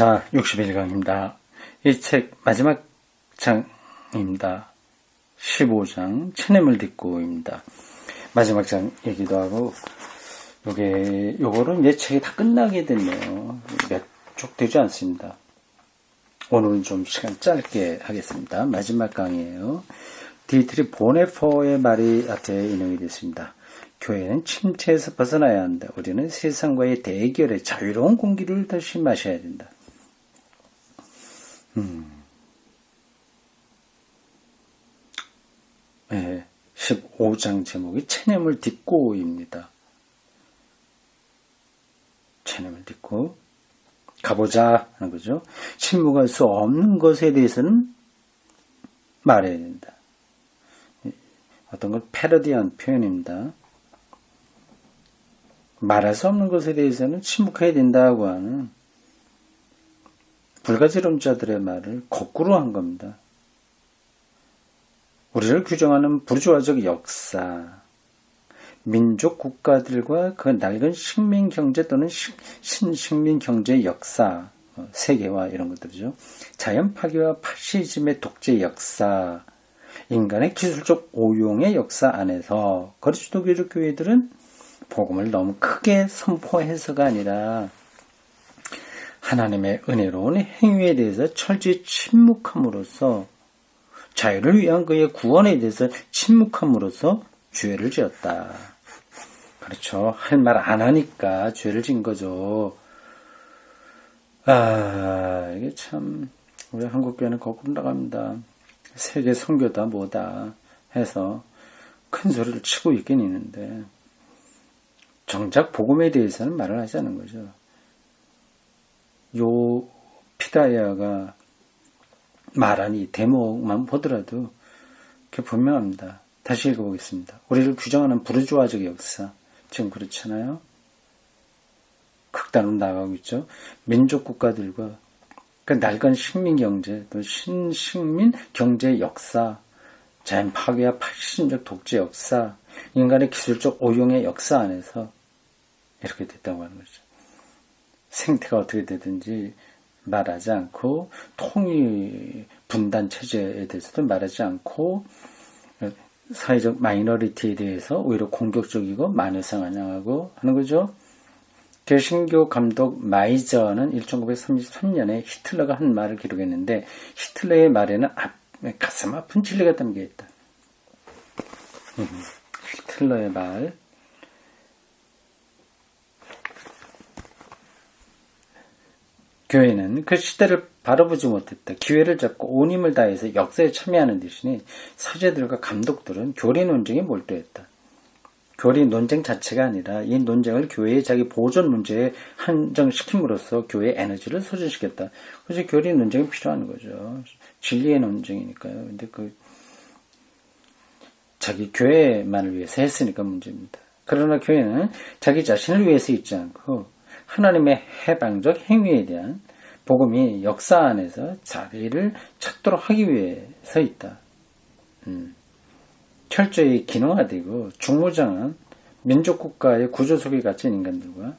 자, 61강입니다. 이 책 마지막 장입니다. 15장, 체념을 딛고입니다. 마지막 장이기도 하고, 요거는 이제 책이 다 끝나게 됐네요. 몇 쪽 되지 않습니다. 오늘은 좀 시간 짧게 하겠습니다. 마지막 강이에요. 디트리 보네포의 말이 앞에 인용이 됐습니다. 교회는 침체에서 벗어나야 한다. 우리는 세상과의 대결에 자유로운 공기를 다시 마셔야 된다. 15장 제목이 체념을 딛고입니다. 체념을 딛고 가보자 하는 거죠. 침묵할 수 없는 것에 대해서는 말해야 된다. 어떤 걸 패러디한 표현입니다. 말할 수 없는 것에 대해서는 침묵해야 된다고 하는 불가지론자들의 말을 거꾸로 한 겁니다. 우리를 규정하는 부르주아적 역사, 민족 국가들과 그 낡은 식민경제 또는 신식민경제의 역사, 세계화 이런 것들이죠. 자연 파괴와 파시즘의 독재 역사, 인간의 기술적 오용의 역사 안에서 거리주도교적 교회들은 복음을 너무 크게 선포해서가 아니라 하나님의 은혜로운 행위에 대해서 철저히 침묵함으로써 자유를 위한 그의 구원에 대해서 침묵함으로써 죄를 지었다. 그렇죠. 할 말 안 하니까 죄를 지은 거죠. 이게 참 우리 한국교회는 거꾸로 나갑니다. 세계 선교다 뭐다 해서 큰 소리를 치고 있긴 있는데 정작 복음에 대해서는 말을 하지 않는 거죠. 요 피다야가 말한 이 대목만 보더라도 분명합니다. 다시 읽어보겠습니다. 우리를 규정하는 부르주아적 역사, 지금 그렇잖아요. 극단으로 나가고 있죠. 민족 국가들과 그 낡은 식민경제, 또 신식민 경제 역사, 자연 파괴와 파시즘적 독재 역사, 인간의 기술적 오용의 역사 안에서 이렇게 됐다고 하는 거죠. 생태가 어떻게 되든지 말하지 않고 통일 분단 체제에 대해서도 말하지 않고 사회적 마이너리티에 대해서 오히려 공격적이고 만회상 환영하고 하는 거죠. 개신교 감독 마이저는 1933년에 히틀러가 한 말을 기록했는데 히틀러의 말에는 가슴 아픈 진리가 담겨 있다. 히틀러의 말. 교회는 그 시대를 바라보지 못했다. 기회를 잡고 온 힘을 다해서 역사에 참여하는 대신에 사제들과 감독들은 교리 논쟁에 몰두했다. 교리 논쟁 자체가 아니라 이 논쟁을 교회의 자기 보존 문제에 한정시킴으로써 교회의 에너지를 소진시켰다. 그래서 교리 논쟁이 필요한 거죠. 진리의 논쟁이니까요. 근데 자기 교회만을 위해서 했으니까 문제입니다. 그러나 교회는 자기 자신을 위해서 있지 않고 하나님의 해방적 행위에 대한 복음이 역사 안에서 자리를 찾도록 하기 위해서 있다. 철저히 기능화되고 중무장한 민족국가의 구조 속에 갇힌 인간들과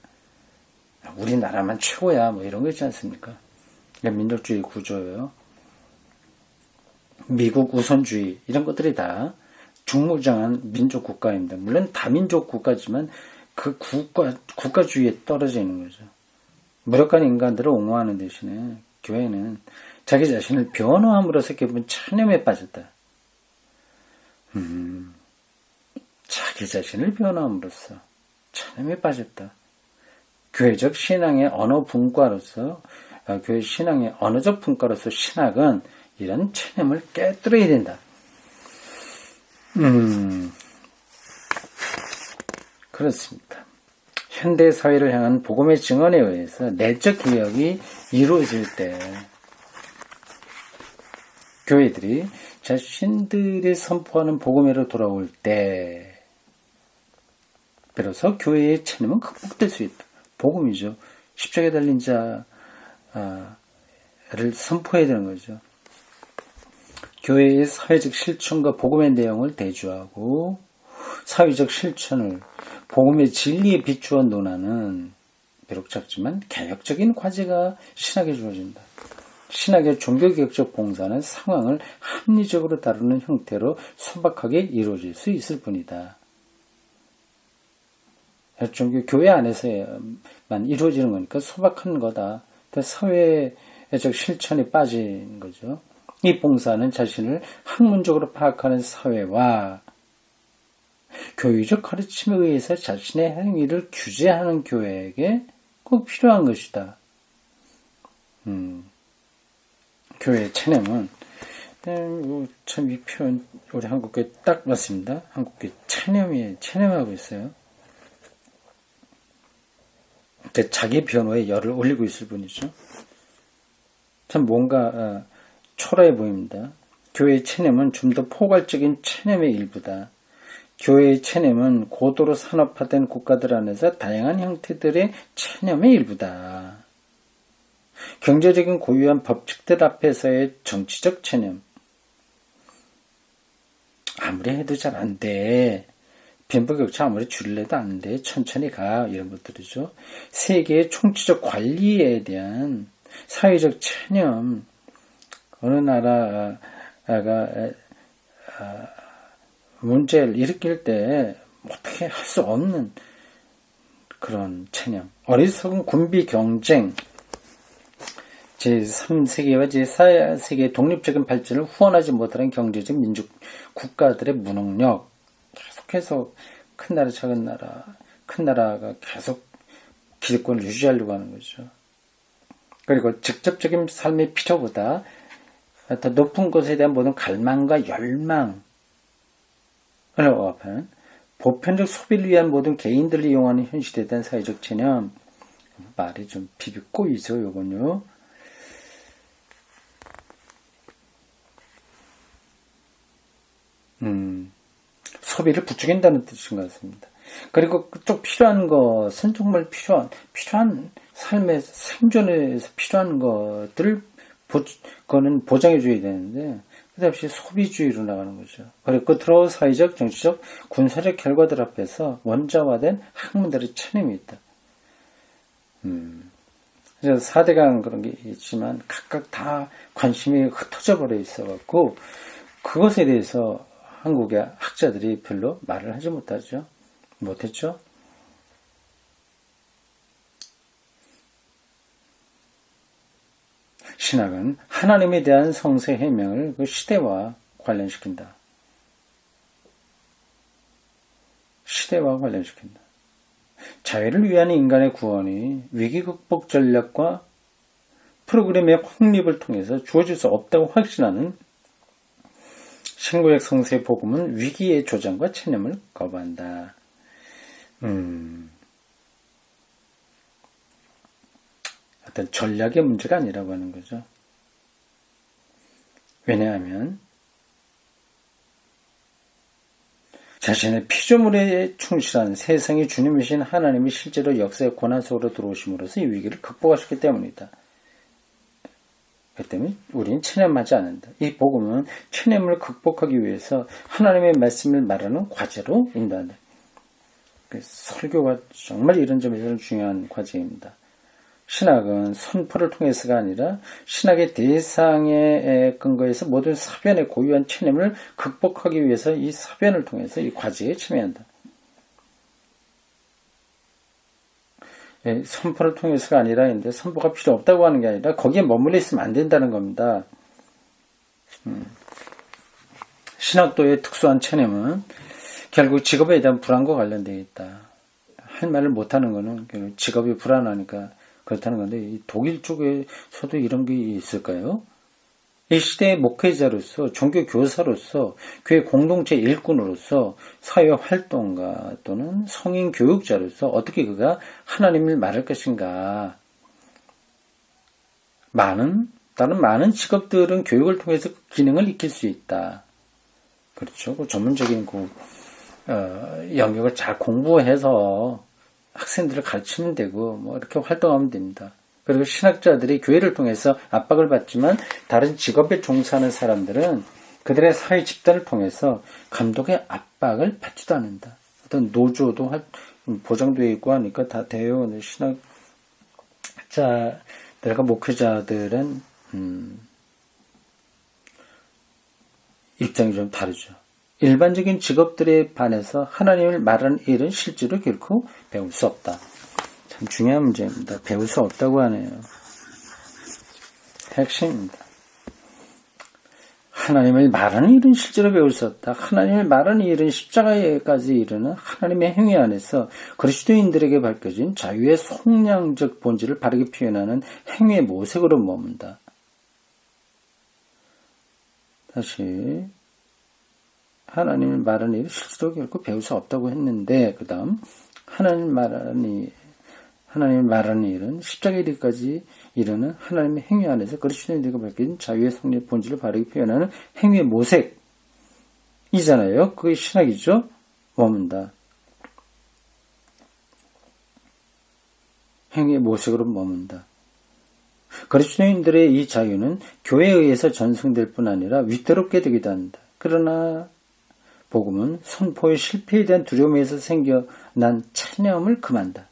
우리나라만 최고야 뭐 이런 거 있지 않습니까? 민족주의 구조예요. 미국 우선주의 이런 것들이 다 중무장한 민족국가입니다. 물론 다민족 국가지만 그 국가주의에 떨어져 있는 거죠. 무력한 인간들을 옹호하는 대신에 교회는 자기 자신을 변호함으로써 기본 체념에 빠졌다. 자기 자신을 변호함으로써 체념에 빠졌다. 교회적 신앙의 언어 분과로서 교회 신앙의 언어적 분과로서 신학은 이런 체념을 깨뜨려야 된다. 그렇습니다. 현대 사회를 향한 복음의 증언에 의해서 내적 개혁이 이루어질 때 교회들이 자신들이 선포하는 복음으로 돌아올 때 비로소 교회의 체념은 극복될 수 있다. 복음이죠. 십자가에 달린 자를 선포해야 되는 거죠. 교회의 사회적 실천과 복음의 내용을 대조하고 사회적 실천을 복음의 진리에 비추어 논하는 비록 작지만 개혁적인 과제가 신학에 주어진다. 신학의 종교개혁적 봉사는 상황을 합리적으로 다루는 형태로 소박하게 이루어질 수 있을 뿐이다. 종교 교회 안에서만 이루어지는 거니까 소박한 거다. 사회적 실천이 빠진 거죠. 이 봉사는 자신을 학문적으로 파악하는 사회와 교육적 가르침에 의해서 자신의 행위를 규제하는 교회에게 꼭 필요한 것이다. 교회의 체념은 참 이 표현 우리 한국교회 딱 맞습니다. 한국교회 체념하고 있어요. 자기 변호에 열을 올리고 있을 뿐이죠. 참 뭔가 초라해 보입니다. 교회의 체념은 좀 더 포괄적인 체념의 일부다. 교회의 체념은 고도로 산업화된 국가들 안에서 다양한 형태들의 체념의 일부다. 경제적인 고유한 법칙들 앞에서의 정치적 체념. 아무리 해도 잘 안 돼. 빈부격차 아무리 줄여도 안 돼. 천천히 가. 이런 것들이죠. 세계의 총체적 관리에 대한 사회적 체념. 어느 나라가 문제를 일으킬 때 어떻게 할 수 없는 그런 체념. 어리석은 군비 경쟁. 제3세계와 제4세계의 독립적인 발전을 후원하지 못하는 경제적 민족 국가들의 무능력. 계속해서 큰 나라 작은 나라 큰 나라가 계속 기득권을 유지하려고 하는 거죠. 그리고 직접적인 삶의 필요보다 더 높은 것에 대한 모든 갈망과 열망을 억압한 보편적 소비를 위한 모든 개인들을 이용하는 현실에 대한 사회적 체념. 말이 좀 비비꼬이죠. 요건요. 소비를 부추긴다는 뜻인 것 같습니다. 그리고 또 필요한 것은 정말 필요한 삶의 생존에서 필요한 것들을 그거는 보장해줘야 되는데 그다음에 소비주의로 나가는 거죠. 그리고 끝으로 사회적, 정치적, 군사적 결과들 앞에서 원자화된 학문들의 체념이 있다. 그래서 4대강 그런 게 있지만 각각 다 관심이 흩어져 버려 있어갖고 그것에 대해서 한국의 학자들이 별로 말을 하지 못했죠. 신학은 하나님에 대한 성세 해명을 그 시대와 관련시킨다. 자유를 위한 인간의 구원이 위기 극복 전략과 프로그램의 확립을 통해서 주어질 수 없다고 확신하는 신구약 성세 복음은 위기의 조장과 체념을 거부한다. 어떤 전략의 문제가 아니라고 하는 거죠. 왜냐하면 자신의 피조물에 충실한 세상의 주님이신 하나님이 실제로 역사의 고난 속으로 들어오심으로써 이 위기를 극복하셨기 때문이다. 그 때문에 우리는 체념하지 않는다. 이 복음은 체념을 극복하기 위해서 하나님의 말씀을 말하는 과제로 인도한다. 설교가 정말 이런 점에서 중요한 과제입니다. 신학은 선포를 통해서가 아니라 신학의 대상에 근거해서 모든 사변의 고유한 체념을 극복하기 위해서 이 사변을 통해서 이 과제에 참여한다. 선포를 통해서가 아니라 근데 선포가 필요 없다고 하는 게 아니라 거기에 머물러 있으면 안 된다는 겁니다. 신학도의 특수한 체념은 결국 직업에 대한 불안과 관련되어 있다. 할 말을 못하는 거는 결국 직업이 불안하니까 그렇다는 건데 이 독일 쪽에서도 이런 게 있을까요? 이 시대의 목회자로서 종교 교사로서 교회 공동체 일꾼으로서 사회 활동가 또는 성인 교육자로서 어떻게 그가 하나님을 말할 것인가? 다른 많은 직업들은 교육을 통해서 그 기능을 익힐 수 있다. 그렇죠. 그 전문적인 영역을 잘 공부해서 학생들을 가르치면 되고 뭐 이렇게 활동하면 됩니다. 그리고 신학자들이 교회를 통해서 압박을 받지만 다른 직업에 종사하는 사람들은 그들의 사회 집단을 통해서 감독의 압박을 받지도 않는다. 어떤 노조도 보장되어 있고 하니까 다 돼요. 신학 목회자들과 목회자들은 입장이 좀 다르죠. 일반적인 직업들에 반해서 하나님을 말하는 일은 실제로 결코 배울 수 없다. 참 중요한 문제입니다. 배울 수 없다고 하네요. 핵심입니다. 하나님을 말하는 일은 실제로 배울 수 없다. 하나님을 말하는 일은 십자가에까지 이르는 하나님의 행위 안에서 그리스도인들에게 밝혀진 자유의 속량적 본질을 바르게 표현하는 행위의 모색으로 머문다. 다시 하나님을 말하는 일은 실제로 결코 배울 수 없다고 했는데 그 다음 하나님을 말하는 일은 십자가에 이르기까지 이르는 하나님의 행위 안에서 그리스도인들에게 밝혀진 자유의 성립 본질을 바르게 표현하는 행위의 모색이잖아요. 그게 신학이죠. 머문다. 행위의 모색으로 머문다. 그리스도인들의 이 자유는 교회에 의해서 전승될 뿐 아니라 위태롭게 되기도 한다. 그러나 복음은 선포의 실패에 대한 두려움에서 생겨난 체념을 금한다.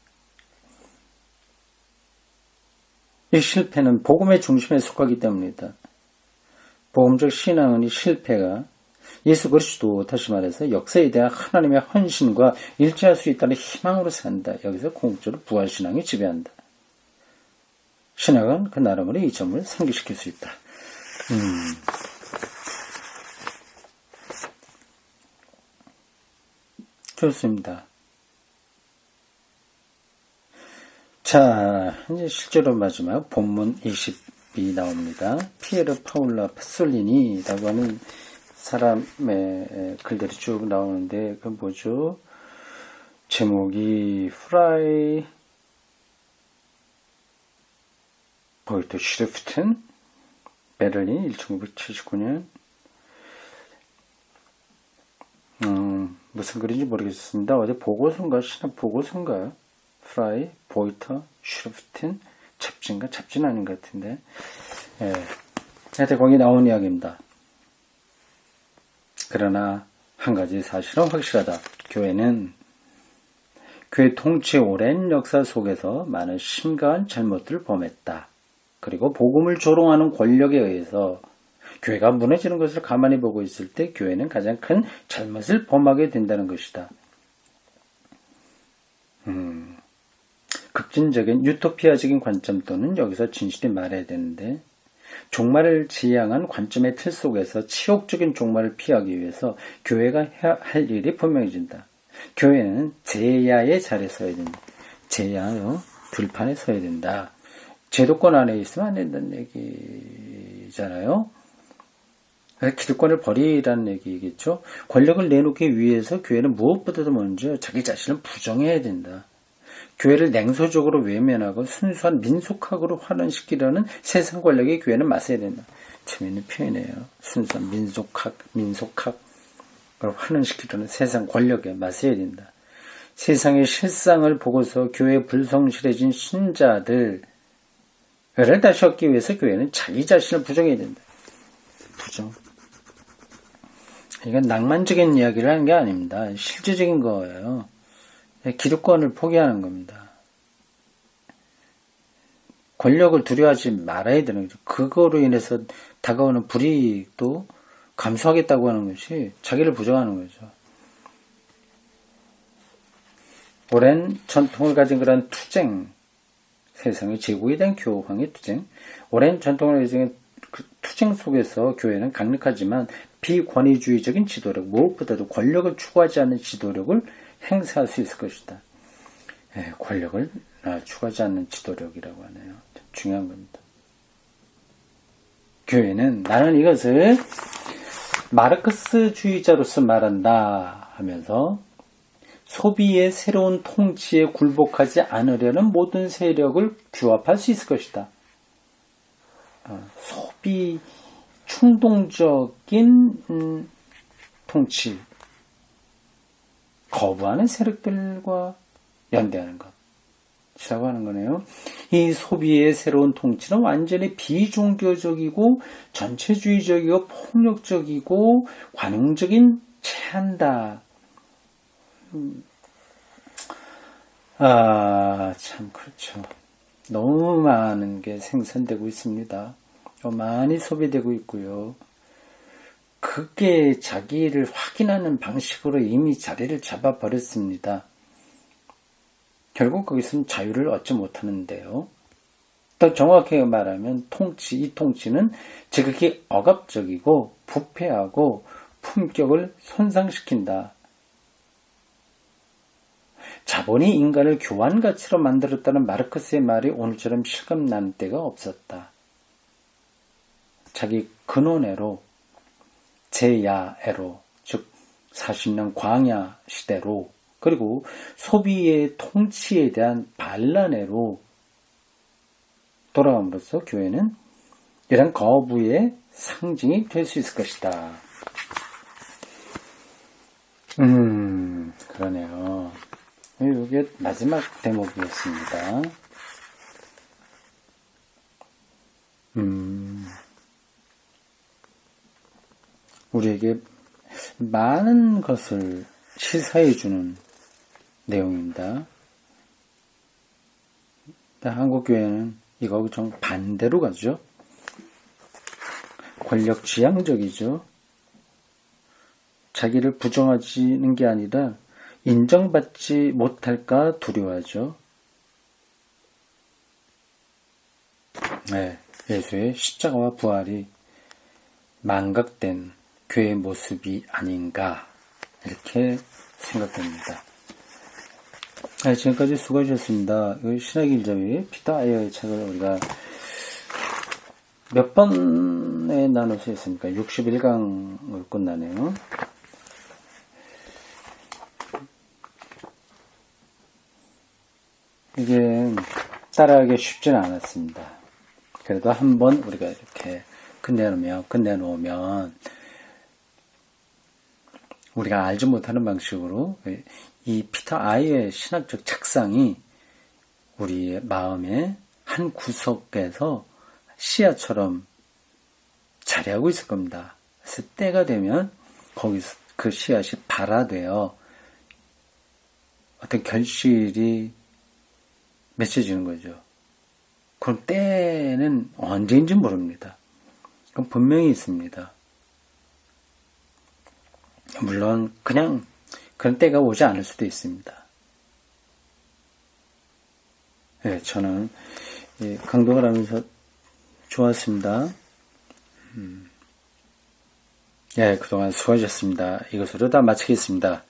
이 실패는 복음의 중심에 속하기 때문이다. 복음적 신앙은 이 실패가 예수 그리스도, 다시 말해서 역사에 대한 하나님의 헌신과 일치할 수 있다는 희망으로 산다. 여기서 궁극적으로 부활신앙이 지배한다. 신학은 그 나름으로 이 점을 상기시킬 수 있다. 좋습니다. 자, 이제 실제로 마지막 본문 20이 나옵니다. 피에르 파울라 파솔리니라고 하는 사람의 글들이 쭉 나오는데, 그 뭐죠? 제목이 프라이 보이트 슈리프텐 베를린 1979년 무슨 글인지 모르겠습니다. 어제 보고서인가 신학 보고서인가요? 프라이 보이터 슈리프텐 잡지인가? 잡지는 아닌 것 같은데 하여튼 거기 나온 이야기입니다. 그러나 한 가지 사실은 확실하다. 교회 통치의 오랜 역사 속에서 많은 심각한 잘못들을 범했다. 그리고 복음을 조롱하는 권력에 의해서 교회가 무너지는 것을 가만히 보고 있을 때 교회는 가장 큰 잘못을 범하게 된다는 것이다. 급진적인 유토피아적인 관점 또는 여기서 진실이 말해야 되는데 종말을 지향한 관점의 틀 속에서 치욕적인 종말을 피하기 위해서 교회가 해야 할 일이 분명해진다. 교회는 제야의 자리에 서야 된다. 제야요. 들판에 서야 된다. 제도권 안에 있으면 안 된다는 얘기잖아요. 기득권을 버리라는 얘기겠죠. 권력을 내놓기 위해서 교회는 무엇보다도 먼저 자기 자신을 부정해야 된다. 교회를 냉소적으로 외면하고 순수한 민속학으로 환원시키려는 세상 권력에 교회는 맞서야 된다. 재미있는 표현이에요. 순수한 민속학으로 환원시키려는 세상 권력에 맞서야 된다. 세상의 실상을 보고서 교회에 불성실해진 신자들을 다시 얻기 위해서 교회는 자기 자신을 부정해야 된다. 부정. 이건 낭만적인 이야기를 하는 게 아닙니다. 실제적인 거예요. 기득권을 포기하는 겁니다. 권력을 두려워하지 말아야 되는 거죠. 그거로 인해서 다가오는 불이익도 감수하겠다고 하는 것이 자기를 부정하는 거죠. 오랜 전통을 가진 그런 투쟁, 세상의 제국에 대한 교황의 투쟁, 오랜 전통을 가진 그 투쟁 속에서 교회는 강력하지만 비권위주의적인 지도력, 무엇보다도 권력을 추구하지 않는 지도력을 행사할 수 있을 것이다. 권력을 추구하지 않는 지도력이라고 하네요. 중요한 겁니다. 교회는 나는 이것을 마르크스주의자로서 말한다 하면서 소비의 새로운 통치에 굴복하지 않으려는 모든 세력을 규합할 수 있을 것이다. 소비 충동적인 통치 거부하는 세력들과 연대하는 것이라고 하는 거네요. 이 소비의 새로운 통치는 완전히 비종교적이고 전체주의적이고 폭력적이고 관용적인 제한다. 참 그렇죠. 너무 많은 게 생산되고 있습니다. 많이 소비되고 있고요. 그게 자기를 확인하는 방식으로 이미 자리를 잡아버렸습니다. 결국 거기서는 자유를 얻지 못하는데요. 더 정확하게 말하면 이 통치는 지극히 억압적이고 부패하고 품격을 손상시킨다. 자본이 인간을 교환가치로 만들었다는 마르크스의 말이 오늘처럼 실감나는 때가 없었다. 자기 근원애로, 제야애로, 즉 40년 광야 시대로, 그리고 소비의 통치에 대한 반란애로 돌아감으로써 교회는 이런 거부의 상징이 될 수 있을 것이다. 그러네요. 이게 마지막 대목이었습니다. 우리에게 많은 것을 시사해주는 내용입니다. 한국교회는 이거 좀 반대로 가죠. 권력지향적이죠. 자기를 부정하지는 게 아니라 인정받지 못할까 두려워하죠. 네, 예수의 십자가와 부활이 망각된 교회의 모습이 아닌가 이렇게 생각됩니다. 네, 지금까지 수고하셨습니다. 신학의 일자위 피터 아이어의 책을 우리가 몇 번에 나눠서 했습니까? 61강을 끝나네요. 이게 따라하기 쉽지는 않았습니다. 그래도 한번 우리가 이렇게 끝내놓으면 우리가 알지 못하는 방식으로 이 피터 아이의 신학적 책상이 우리의 마음의 한 구석에서 씨앗처럼 자리하고 있을 겁니다. 그래서 때가 되면 거기서 그 씨앗이 발화되어 어떤 결실이 맺혀지는 거죠. 그럼 때는 언제인지 모릅니다. 그럼 분명히 있습니다. 물론 그냥 그런 때가 오지 않을 수도 있습니다. 네, 저는 강독을 하면서 좋았습니다. 예, 그동안 수고하셨습니다. 이것으로 다 마치겠습니다.